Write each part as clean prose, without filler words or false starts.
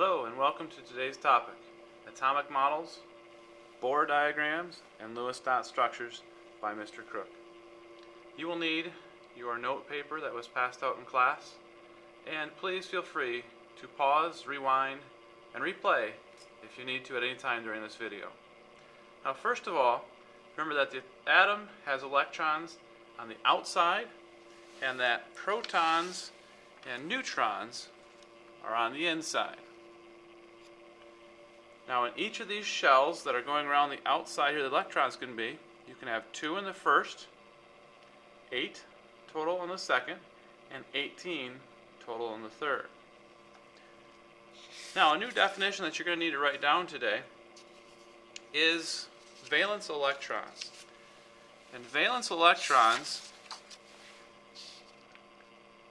Hello and welcome to today's topic, Atomic Models, Bohr Diagrams, and Lewis Dot Structures by Mr. Crook. You will need your note paper that was passed out in class, and please feel free to pause, rewind, and replay if you need to at any time during this video. Now first of all, remember that the atom has electrons on the outside and that protons and neutrons are on the inside. Now in each of these shells that are going around the outside here, the electrons can be, you can have 2 in the first, 8 total in the second, and 18 total in the third. Now a new definition that you're going to need to write down today is valence electrons. And valence electrons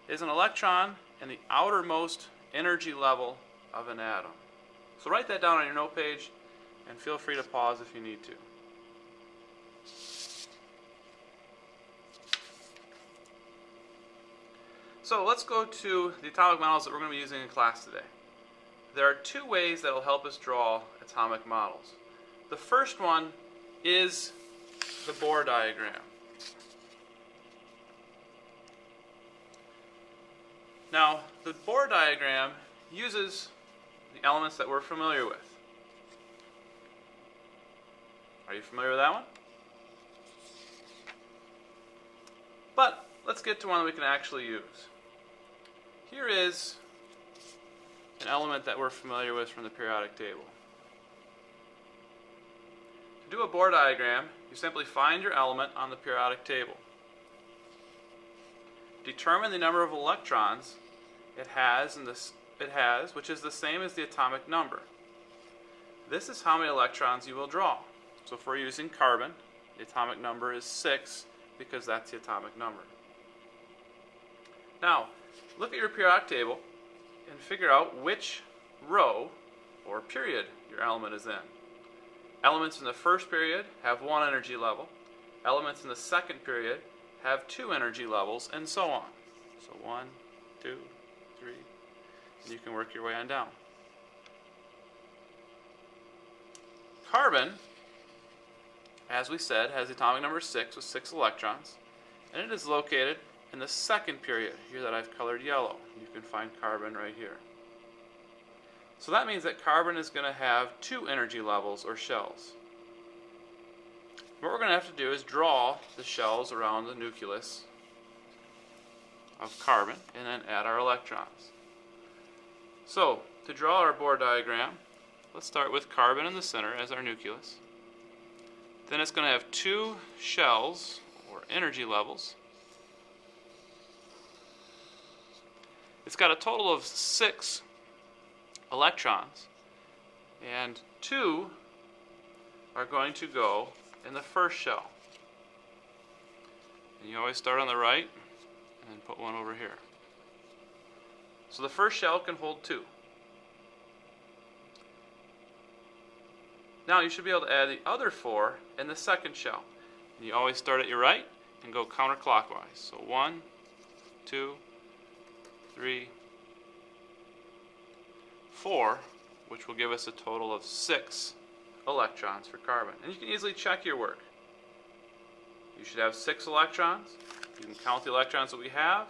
is an electron in the outermost energy level of an atom. So write that down on your note page and feel free to pause if you need to. So let's go to the atomic models that we're going to be using in class today. There are 2 ways that will help us draw atomic models. The first one is the Bohr diagram. Now, the Bohr diagram uses the elements that we're familiar with. Are you familiar with that one? But let's get to one that we can actually use. Here is an element that we're familiar with from the periodic table. To do a Bohr diagram, you simply find your element on the periodic table. Determine the number of electrons it has, which is the same as the atomic number. This is how many electrons you will draw. So if we're using carbon, the atomic number is 6 because that's the atomic number. Now, look at your periodic table and figure out which row or period your element is in. Elements in the first period have 1 energy level. Elements in the second period have 2 energy levels, and so on. So 1, 2, 3, and you can work your way on down. Carbon, as we said, has the atomic number 6 with 6 electrons, and it is located in the second period, here that I've colored yellow. You can find carbon right here. So that means that carbon is going to have 2 energy levels or shells. What we're going to have to do is draw the shells around the nucleus of carbon and then add our electrons. So, to draw our Bohr diagram, let's start with carbon in the center as our nucleus. Then it's going to have 2 shells or energy levels. It's got a total of 6 electrons, and 2 are going to go in the first shell. And you always start on the right and then put 1 over here. So the first shell can hold 2. Now you should be able to add the other 4 in the second shell. And you always start at your right and go counterclockwise. So 1, 2, 3, 4, which will give us a total of 6 electrons for carbon. And you can easily check your work. You should have 6 electrons. You can count the electrons that we have,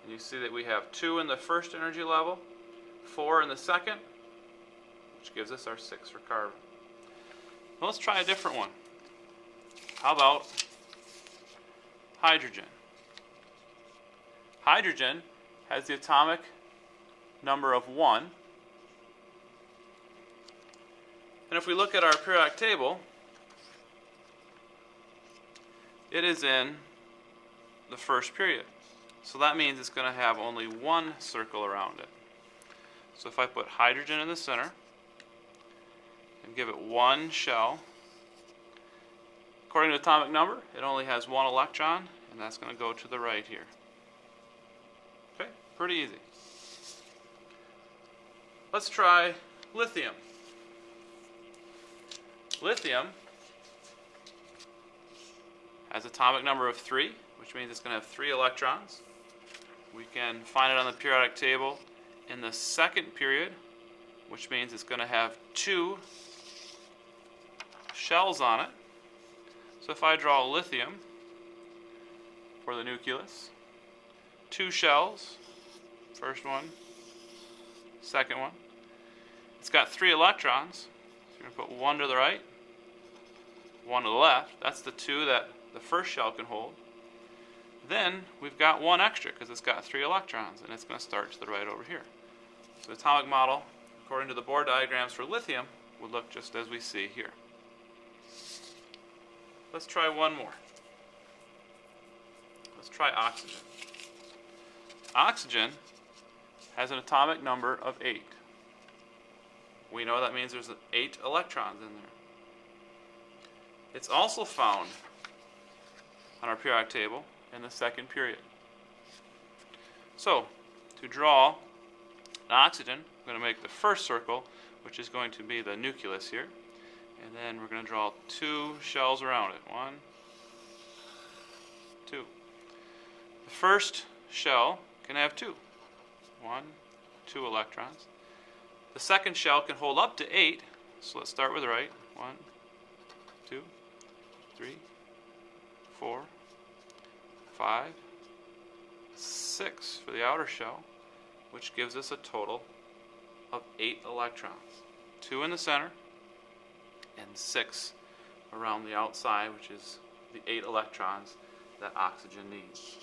and you see that we have 2 in the first energy level, 4 in the second, which gives us our 6 for carbon. Well, let's try a different one. How about hydrogen? Hydrogen has the atomic number of 1. And if we look at our periodic table, it is in the first period. So that means it's going to have only 1 circle around it. So if I put hydrogen in the center and give it 1 shell, according to atomic number, it only has 1 electron, and that's going to go to the right here. Okay, pretty easy. Let's try lithium. Lithium has atomic number of 3, which means it's going to have 3 electrons. We can find it on the periodic table in the second period which means it's going to have 2 shells on it. So if I draw lithium for the nucleus, 2 shells, first one, second one. It's got 3 electrons. So you're going to put 1 to the right, 1 to the left. That's the 2 that the first shell can hold. Then we've got 1 extra because it's got 3 electrons, and it's going to start to the right over here. So the atomic model, according to the Bohr diagrams for lithium, would look just as we see here. Let's try one more. Let's try oxygen. Oxygen has an atomic number of 8. We know that means there's 8 electrons in there. It's also found on our periodic table in the second period. So, to draw oxygen, I'm going to make the first circle, which is going to be the nucleus here. And then we're going to draw 2 shells around it. 1, 2. The first shell can have 2. 1, 2 electrons. The second shell can hold up to 8. So let's start with the right. 1, 2, 3, 4, 5, 6 for the outer shell, which gives us a total of 8 electrons. 2 in the center and 6 around the outside, which is the 8 electrons that oxygen needs.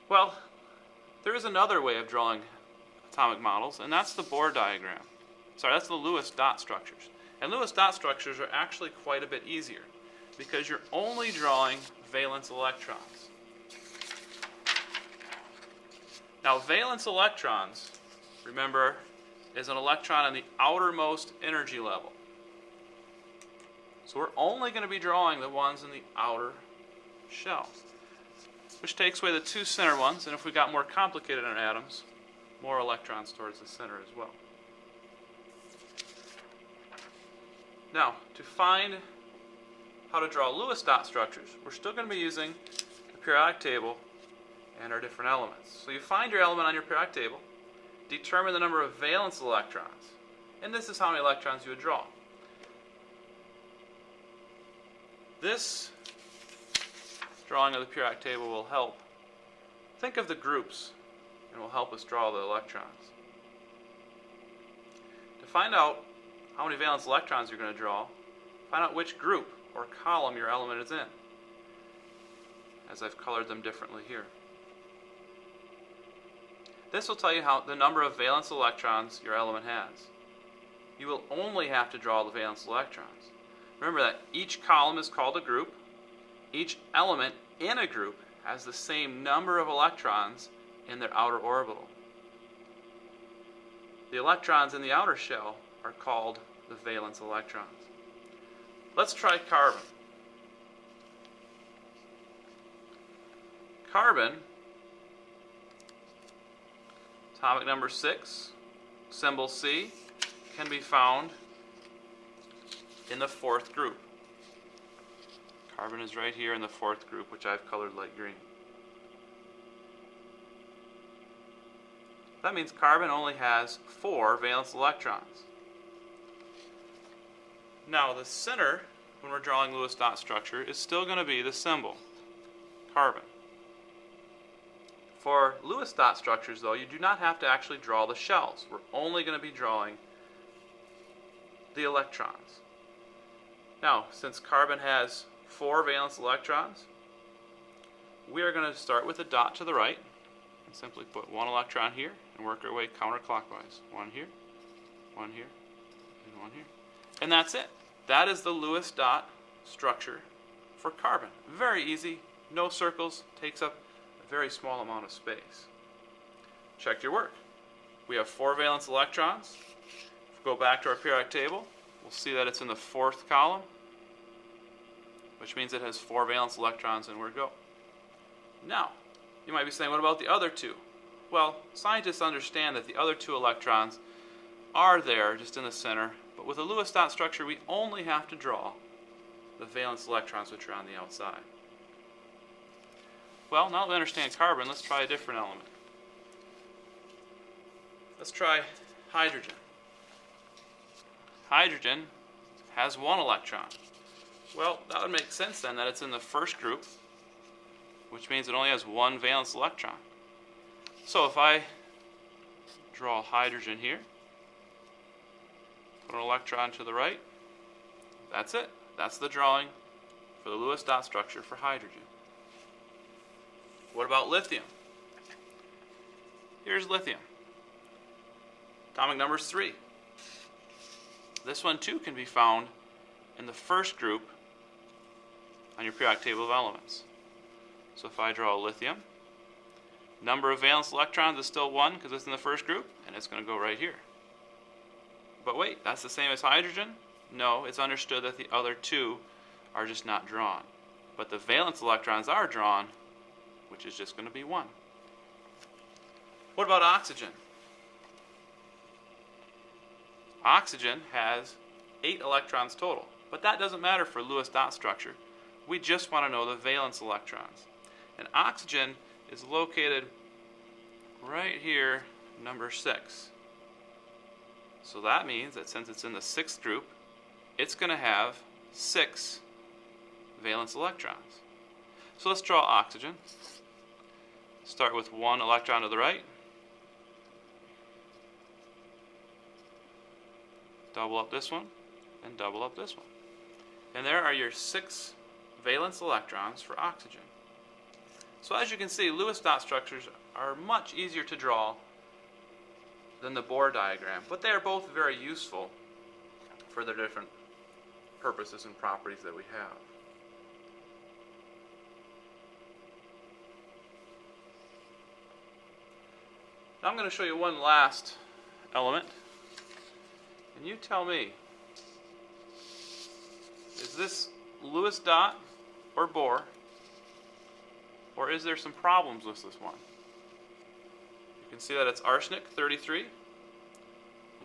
Well, there is another way of drawing atomic models, and that's the Bohr diagram. Sorry, that's the Lewis dot structures. And Lewis dot structures are actually quite a bit easier because you're only drawing valence electrons. Now, valence electrons, remember, is an electron in the outermost energy level. So we're only going to be drawing the ones in the outer shell, which takes away the 2 center ones, and if we got more complicated in our atoms, more electrons towards the center as well. Now, to find how to draw Lewis dot structures, we're still going to be using the periodic table and our different elements. So you find your element on your periodic table, determine the number of valence electrons, and this is how many electrons you would draw. This drawing of the periodic table will help. Think of the groups and will help us draw the electrons. To find out how many valence electrons you're going to draw, find out which group or column your element is in, as I've colored them differently here. This will tell you how the number of valence electrons your element has. You will only have to draw the valence electrons. Remember that each column is called a group. Each element in a group has the same number of electrons in their outer orbital. The electrons in the outer shell are called the valence electrons. Let's try carbon. Carbon, atomic number 6, symbol C, can be found in the 4th group. Carbon is right here in the 4th group, which I've colored light green. That means carbon only has 4 valence electrons. Now, the center, when we're drawing Lewis dot structure, is still going to be the symbol, carbon. For Lewis dot structures, though, you do not have to actually draw the shells. We're only going to be drawing the electrons. Now, since carbon has 4 valence electrons, we are going to start with a dot to the right and simply put 1 electron here and work our way counterclockwise. 1 here, 1 here, and 1 here. And that's it. That is the Lewis dot structure for carbon. Very easy, no circles, takes up a very small amount of space. Check your work. We have 4 valence electrons. If we go back to our periodic table, we'll see that it's in the 4th column, which means it has 4 valence electrons, and we're go. Now, you might be saying, what about the other 2? Well, scientists understand that the other 2 electrons are there just in the center, but with a Lewis dot structure, we only have to draw the valence electrons, which are on the outside. Well, now that we understand carbon, let's try a different element. Let's try hydrogen. Hydrogen has 1 electron. Well, that would make sense then that it's in the first group, which means it only has 1 valence electron. So if I draw hydrogen here, put an electron to the right, that's it. That's the drawing for the Lewis dot structure for hydrogen. What about lithium? Here's lithium. Atomic number is 3. This one too can be found in the first group on your periodic table of elements. So if I draw lithium, number of valence electrons is still 1 because it's in the first group, and it's going to go right here. But wait, that's the same as hydrogen? No, it's understood that the other 2 are just not drawn. But the valence electrons are drawn, which is just going to be 1. What about oxygen? Oxygen has 8 electrons total, but that doesn't matter for Lewis dot structure. We just want to know the valence electrons. And oxygen is located right here, number 6. So that means that since it's in the 6th group, it's going to have 6 valence electrons. So let's draw oxygen. Start with 1 electron to the right. Double up this one, and double up this one. And there are your 6 valence electrons for oxygen. So as you can see, Lewis dot structures are much easier to draw than the Bohr diagram, but they are both very useful for their different purposes and properties that we have. Now I'm going to show you one last element, and you tell me, is this Lewis dot or Bohr, or is there some problems with this one? You can see that it's arsenic 33. You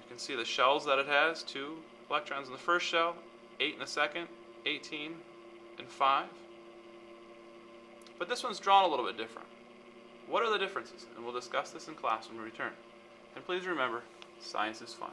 can see the shells that it has, 2 electrons in the first shell, 8 in the second, 18 and 5. But this one's drawn a little bit different. What are the differences? And we'll discuss this in class when we return. And please remember, science is fun.